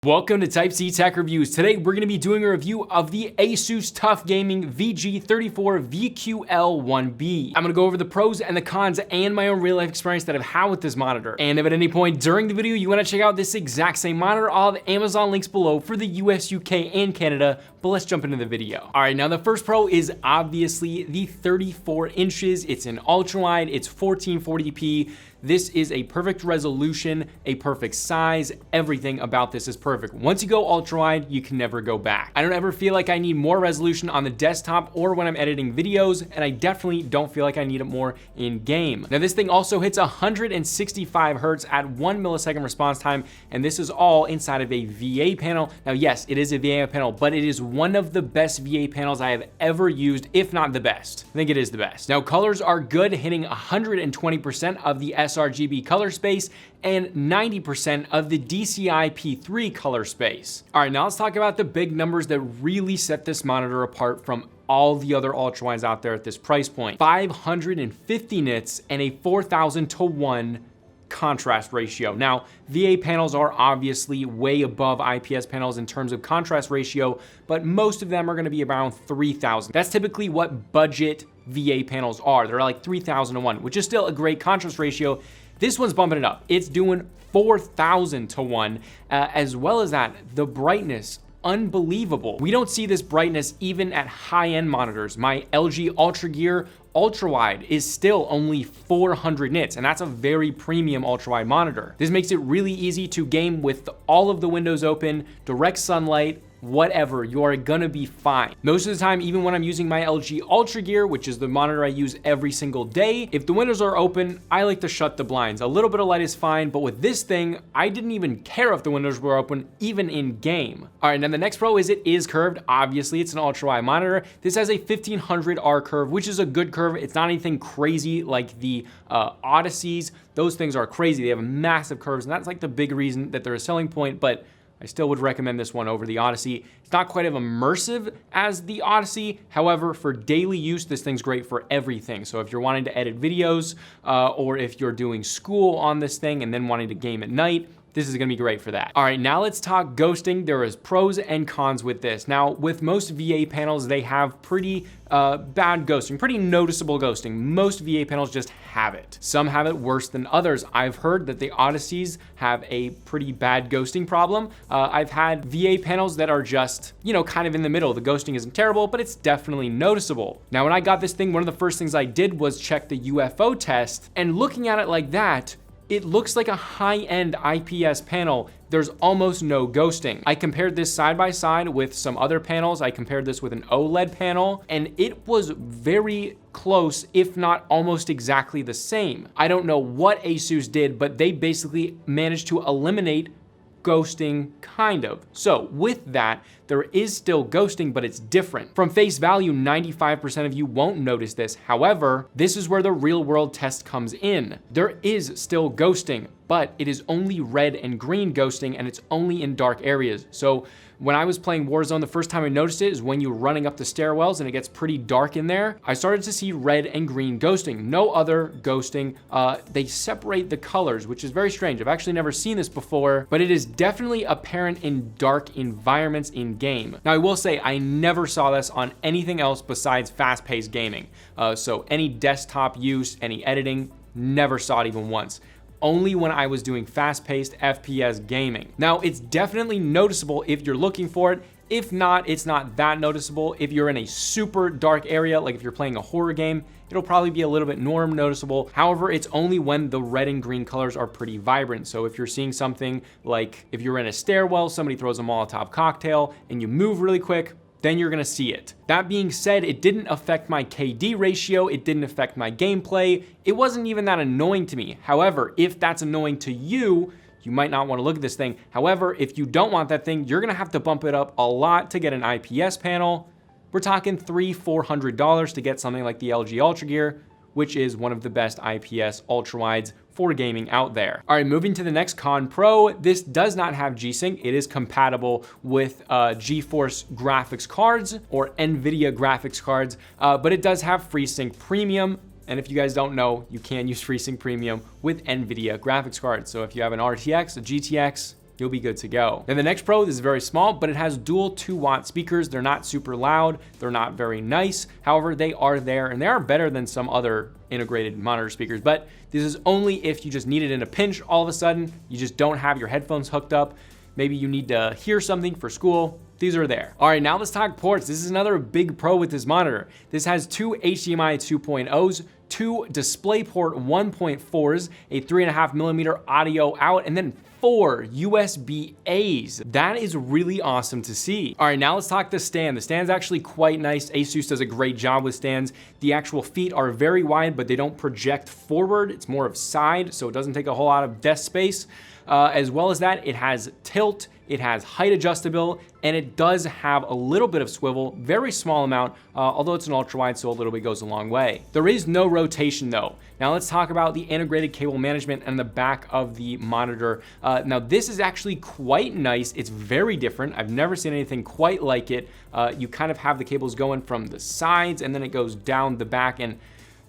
Welcome to Type C Tech Reviews. Today we're going to be doing a review of the Asus Tuf Gaming VG34VQL1B. I'm going to go over the pros and the cons and my own real life experience that I've had with this monitor. And if at any point during the video you want to check out this exact same monitor, I'll have Amazon links below for the US, UK, and Canada. But let's jump into the video. All right, now the first pro is obviously the 34 inches. It's an ultra-wide, it's 1440p. This is a perfect resolution, a perfect size. Everything about this is perfect. Once you go ultra-wide, you can never go back. I don't ever feel like I need more resolution on the desktop or when I'm editing videos, and I definitely don't feel like I need it more in game. Now this thing also hits 165 Hertz at 1 millisecond response time, and this is all inside of a VA panel. Now yes, it is a VA panel, but it is one of the best VA panels I have ever used, if not the best. I think it is the best. Now colors are good, hitting 120% of the sRGB color space and 90% of the DCI-P3 color space. All right, now let's talk about the big numbers that really set this monitor apart from all the other ultrawides out there at this price point. 550 nits and a 4,000:1 contrast ratio. Now, VA panels are obviously way above IPS panels in terms of contrast ratio, but most of them are gonna be around 3,000. That's typically what budget VA panels are. They're like 3,000:1, which is still a great contrast ratio. This one's bumping it up. It's doing 4,000:1, as well as that, the brightness, unbelievable. We don't see this brightness even at high-end monitors. My LG Ultra Gear Ultrawide is still only 400 nits, and that's a very premium ultrawide monitor. This makes it really easy to game with all of the windows open, direct sunlight, whatever, you are gonna be fine. Most of the time, even when I'm using my LG Ultra Gear, which is the monitor I use every single day, if the windows are open, I like to shut the blinds. A little bit of light is fine, but with this thing, I didn't even care if the windows were open, even in game. All right, now the next pro is it is curved. Obviously, it's an ultra-wide monitor. This has a 1500 R curve, which is a good curve. It's not anything crazy like the Odysseys. Those things are crazy. They have massive curves, and that's like the big reason that they're a selling point, but I still would recommend this one over the Odyssey. It's not quite as immersive as the Odyssey. However, for daily use, this thing's great for everything. So if you're wanting to edit videos, or if you're doing school on this thing and then wanting to game at night, this is gonna be great for that. All right, now let's talk ghosting. There is pros and cons with this. Now, with most VA panels, they have pretty bad ghosting, pretty noticeable ghosting. Most VA panels just have it. Some have it worse than others. I've heard that the Odysseys have a pretty bad ghosting problem. I've had VA panels that are just, you know, kind of in the middle. The ghosting isn't terrible, but it's definitely noticeable. Now, when I got this thing, one of the first things I did was check the UFO test, and looking at it like that, it looks like a high-end IPS panel. There's almost no ghosting. I compared this side by side with some other panels. I compared this with an OLED panel, and it was very close, if not almost exactly the same. I don't know what Asus did, but they basically managed to eliminate ghosting, kind of. So with that, there is still ghosting, but it's different. From face value, 95% of you won't notice this. However, this is where the real world test comes in. There is still ghosting, but it is only red and green ghosting, and it's only in dark areas. So when I was playing Warzone, the first time I noticed it is when you're running up the stairwells and it gets pretty dark in there. I started to see red and green ghosting. No other ghosting. They separate the colors, which is very strange. I've actually never seen this before, but it is definitely apparent in dark environments in game. Now, I will say I never saw this on anything else besides fast-paced gaming. So any desktop use, any editing, never saw it even once. Only when I was doing fast-paced FPS gaming. Now, it's definitely noticeable if you're looking for it. If not, it's not that noticeable. If you're in a super dark area, like if you're playing a horror game, it'll probably be a little bit more noticeable. However, it's only when the red and green colors are pretty vibrant. So if you're seeing something like if you're in a stairwell, somebody throws a Molotov cocktail and you move really quick, then you're gonna see it. That being said, it didn't affect my KD ratio, it didn't affect my gameplay, it wasn't even that annoying to me. However, if that's annoying to you, you might not wanna look at this thing. However, if you don't want that thing, you're gonna have to bump it up a lot to get an IPS panel. We're talking $300-400 to get something like the LG Ultra Gear, which is one of the best IPS ultrawides for gaming out there. All right, moving to the next con pro. This does not have G-Sync. It is compatible with GeForce graphics cards or NVIDIA graphics cards, but it does have FreeSync Premium. And if you guys don't know, you can use FreeSync Premium with NVIDIA graphics cards. So if you have an RTX, a GTX, you'll be good to go. Now the next Pro, this is very small, but it has dual 2-watt speakers. They're not super loud. They're not very nice. However, they are there, and they are better than some other integrated monitor speakers, but this is only if you just need it in a pinch. All of a sudden, you just don't have your headphones hooked up. Maybe you need to hear something for school. These are there. All right, now let's talk ports. This is another big pro with this monitor. This has 2 HDMI 2.0s, 2 DisplayPort 1.4s, a 3.5mm audio out, and then 4 USB-As. That is really awesome to see. All right, now let's talk the stand. The stand's actually quite nice. Asus does a great job with stands. The actual feet are very wide, but they don't project forward. It's more of side, so it doesn't take a whole lot of desk space. As well as that, it has tilt, it has height adjustable, and it does have a little bit of swivel, very small amount, although it's an ultra-wide, so a little bit goes a long way. There is no rotation though. Now let's talk about the integrated cable management and the back of the monitor. Now this is actually quite nice. It's very different. I've never seen anything quite like it. You kind of have the cables going from the sides, and then it goes down the back, and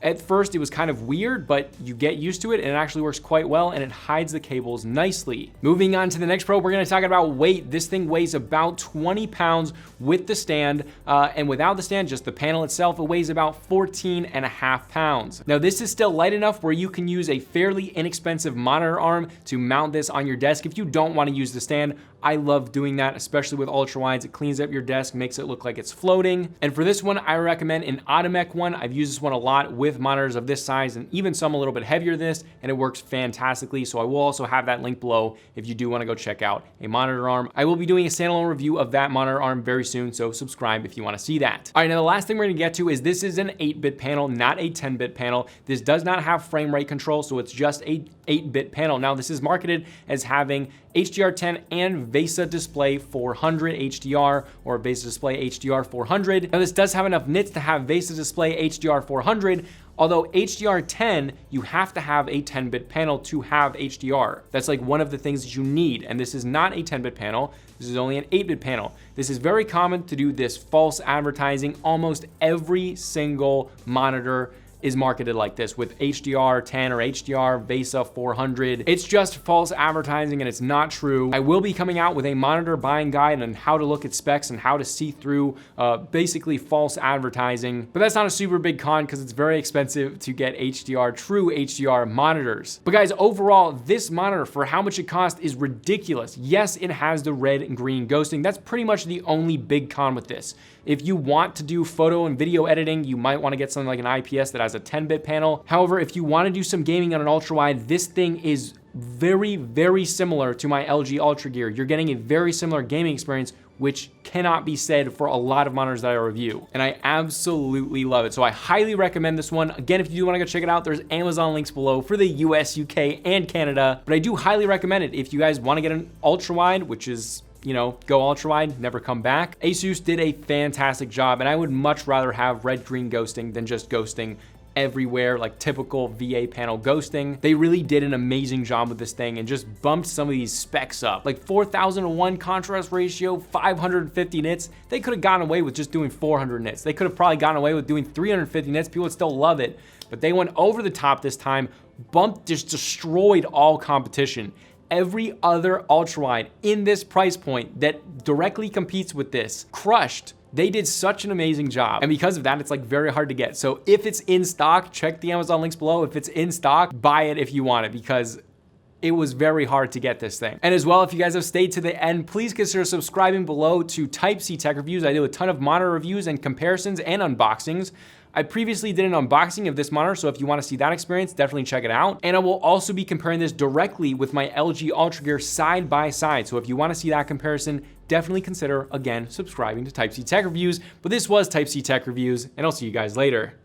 at first it was kind of weird, but you get used to it and it actually works quite well, and it hides the cables nicely. Moving on to the next Pro, we're gonna talk about weight. This thing weighs about 20 pounds with the stand, and without the stand, just the panel itself, it weighs about 14.5 pounds. Now this is still light enough where you can use a fairly inexpensive monitor arm to mount this on your desk if you don't wanna use the stand. I love doing that, especially with ultra-wides. It cleans up your desk, makes it look like it's floating. And for this one, I recommend an Automech one. I've used this one a lot with monitors of this size and even some a little bit heavier than this, and it works fantastically. So I will also have that link below if you do wanna go check out a monitor arm. I will be doing a standalone review of that monitor arm very soon, so subscribe if you wanna see that. All right, now the last thing we're gonna get to is this is an 8-bit panel, not a 10-bit panel. This does not have frame rate control, so it's just a 8-bit panel. Now this is marketed as having HDR10 and VESA Display 400 HDR, or VESA Display HDR 400. Now this does have enough nits to have VESA Display HDR 400, although HDR10, you have to have a 10-bit panel to have HDR. That's like one of the things that you need, and this is not a 10-bit panel. This is only an 8-bit panel. This is very common to do this false advertising. Almost every single monitor is marketed like this with HDR10 or HDR VESA 400. It's just false advertising and it's not true. I will be coming out with a monitor buying guide on how to look at specs and how to see through basically false advertising. But that's not a super big con because it's very expensive to get true HDR monitors. But guys, overall, this monitor for how much it costs is ridiculous. Yes, it has the red and green ghosting. That's pretty much the only big con with this. If you want to do photo and video editing, you might want to get something like an IPS that has a 10-bit panel. However, if you want to do some gaming on an ultra-wide, this thing is very, very similar to my LG Ultra Gear. You're getting a very similar gaming experience, which cannot be said for a lot of monitors that I review. And I absolutely love it. So I highly recommend this one. Again, if you do want to go check it out, there's Amazon links below for the US, UK, and Canada. But I do highly recommend it if you guys want to get an ultra-wide, which is, you know, go ultra-wide, never come back. Asus did a fantastic job, and I would much rather have red-green ghosting than just ghosting everywhere, like typical VA panel ghosting. They really did an amazing job with this thing and just bumped some of these specs up. Like 4001 contrast ratio, 550 nits. They could have gotten away with just doing 400 nits. They could have probably gotten away with doing 350 nits. People would still love it, but they went over the top this time, just destroyed all competition. Every other ultra-wide in this price point that directly competes with this crushed. They did such an amazing job. And because of that, it's like very hard to get. So if it's in stock, check the Amazon links below. If it's in stock, buy it if you want it, because it was very hard to get this thing. And as well, if you guys have stayed to the end, please consider subscribing below to Type C Tech Reviews. I do a ton of monitor reviews and comparisons and unboxings. I previously did an unboxing of this monitor, so if you want to see that experience, definitely check it out. And I will also be comparing this directly with my LG Ultra Gear side by side. So if you want to see that comparison, definitely consider, again, subscribing to Type C Tech Reviews. But this was Type C Tech Reviews, and I'll see you guys later.